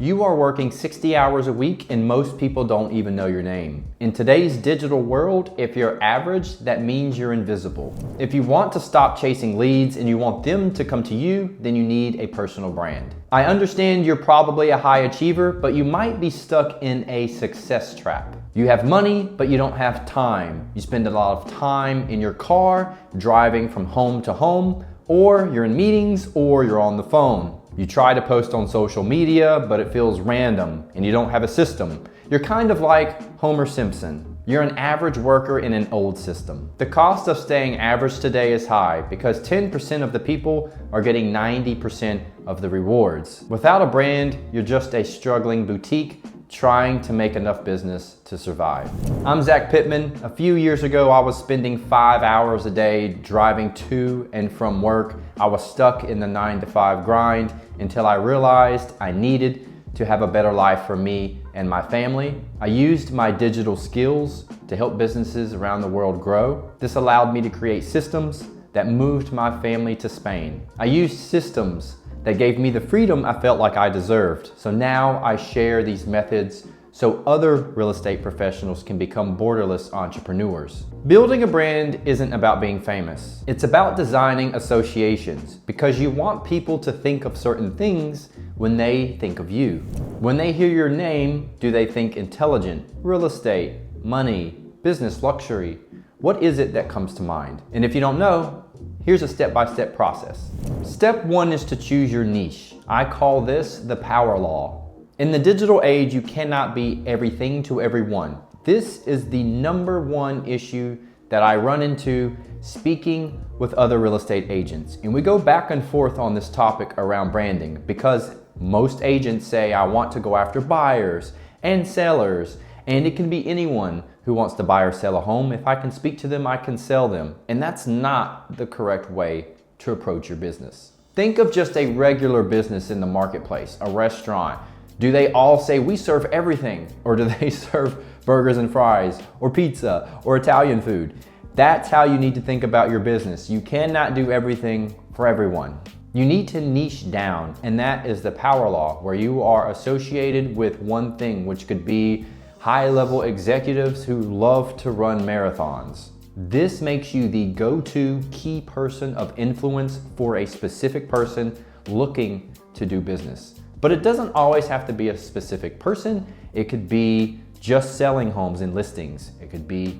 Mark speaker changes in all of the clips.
Speaker 1: You are working 60 hours a week and most people don't even know your name. In today's digital world, if you're average, that means you're invisible. If you want to stop chasing leads and you want them to come to you, then you need a personal brand. I understand you're probably a high achiever, but you might be stuck in a success trap. You have money, but you don't have time. You spend a lot of time in your car, driving from home to home, or you're in meetings, or you're on the phone. You try to post on social media, but it feels random and you don't have a system. You're kind of like Homer Simpson. You're an average worker in an old system. The cost of staying average today is high because 10% of the people are getting 90% of the rewards. Without a brand, you're just a struggling boutique trying to make enough business to survive. I'm Zach Pittman. A few years ago, I was spending 5 hours a day driving to and from work. I was stuck in the 9-to-5 grind until I realized I needed to have a better life for me and my family. I used my digital skills to help businesses around the world grow. This allowed me to create systems that moved my family to Spain. I used systems that gave me the freedom I felt like I deserved. So now I share these methods so other real estate professionals can become borderless entrepreneurs. Building a brand isn't about being famous. It's about designing associations because you want people to think of certain things when they think of you. When they hear your name, do they think intelligent, real estate, money, business, luxury? What is it that comes to mind? And if you don't know, here's a step-by-step process. Step 1 is to choose your niche. I call this the power law. In the digital age, you cannot be everything to everyone. This is the #1 issue that I run into speaking with other real estate agents. And we go back and forth on this topic around branding because most agents say, I want to go after buyers and sellers, and it can be anyone who wants to buy or sell a home. If I can speak to them, I can sell them. And that's not the correct way to approach your business. Think of just a regular business in the marketplace, a restaurant. Do they all say, we serve everything? Or do they serve burgers and fries or pizza or Italian food? That's how you need to think about your business. You cannot do everything for everyone. You need to niche down, and that is the power law, where you are associated with one thing, which could be high-level executives who love to run marathons. This makes you the go-to key person of influence for a specific person looking to do business. But it doesn't always have to be a specific person. It could be just selling homes and listings. It could be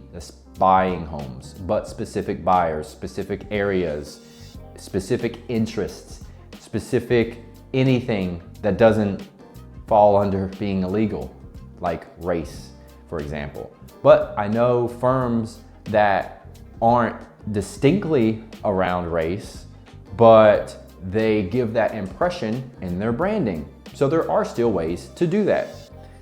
Speaker 1: buying homes, but specific buyers, specific areas, specific interests, specific anything that doesn't fall under being illegal, like race, for example. But I know firms that aren't distinctly around race, but they give that impression in their branding. So there are still ways to do that.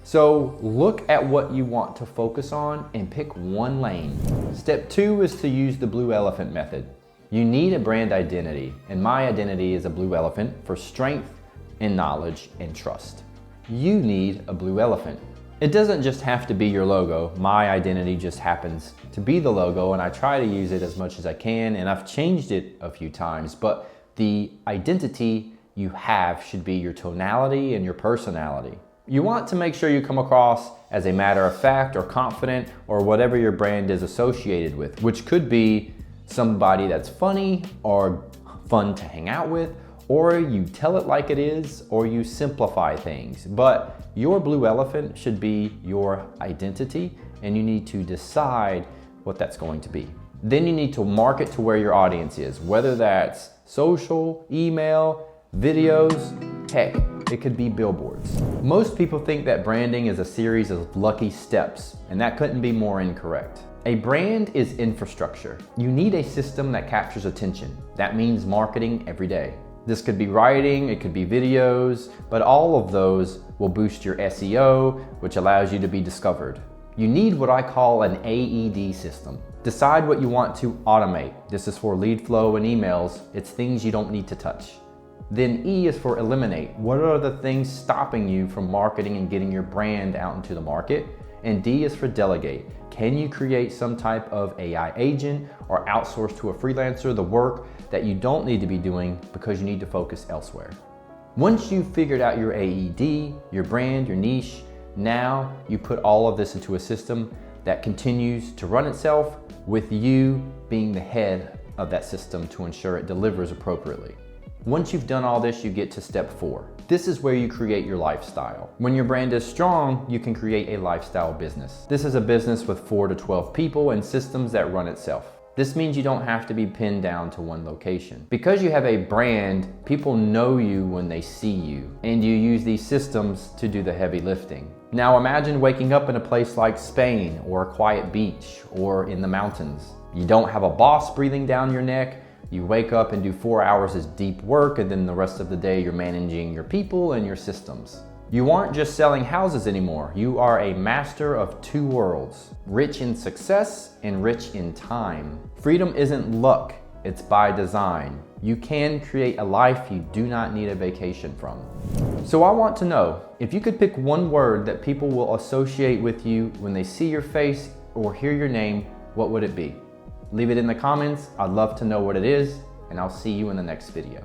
Speaker 1: So look at what you want to focus on and pick one lane. Step 2 is to use the blue elephant method. You need a brand identity, and my identity is a blue elephant for strength and knowledge and trust. You need a blue elephant. It doesn't just have to be your logo. My identity just happens to be the logo, and I try to use it as much as I can, and I've changed it a few times, but the identity you have should be your tonality and your personality. You want to make sure you come across as a matter of fact or confident or whatever your brand is associated with, which could be somebody that's funny or fun to hang out with, or you tell it like it is, or you simplify things. But your blue elephant should be your identity, and you need to decide what that's going to be. Then you need to market to where your audience is, whether that's social, email, videos, heck, it could be billboards. Most people think that branding is a series of lucky steps, and that couldn't be more incorrect. A brand is infrastructure. You need a system that captures attention. That means marketing every day. This could be writing, it could be videos, but all of those will boost your SEO, which allows you to be discovered. You need what I call an AED system. Decide what you want to automate. This is for lead flow and emails. It's things you don't need to touch. Then E is for eliminate. What are the things stopping you from marketing and getting your brand out into the market? And D is for delegate. Can you create some type of AI agent or outsource to a freelancer the work that you don't need to be doing because you need to focus elsewhere? Once you've figured out your AED, your brand, your niche, now you put all of this into a system that continues to run itself with you being the head of that system to ensure it delivers appropriately. Once you've done all this, you get to step 4. This is where you create your lifestyle. When your brand is strong, you can create a lifestyle business. This is a business with 4 to 12 people and systems that run itself. This means you don't have to be pinned down to one location. Because you have a brand, people know you when they see you, and you use these systems to do the heavy lifting. Now imagine waking up in a place like Spain or a quiet beach or in the mountains. You don't have a boss breathing down your neck. You wake up and do 4 hours of deep work, and then the rest of the day you're managing your people and your systems. You aren't just selling houses anymore. You are a master of 2 worlds, rich in success and rich in time. Freedom isn't luck, it's by design. You can create a life you do not need a vacation from. So I want to know, if you could pick one word that people will associate with you when they see your face or hear your name, what would it be? Leave it in the comments. I'd love to know what it is, and I'll see you in the next video.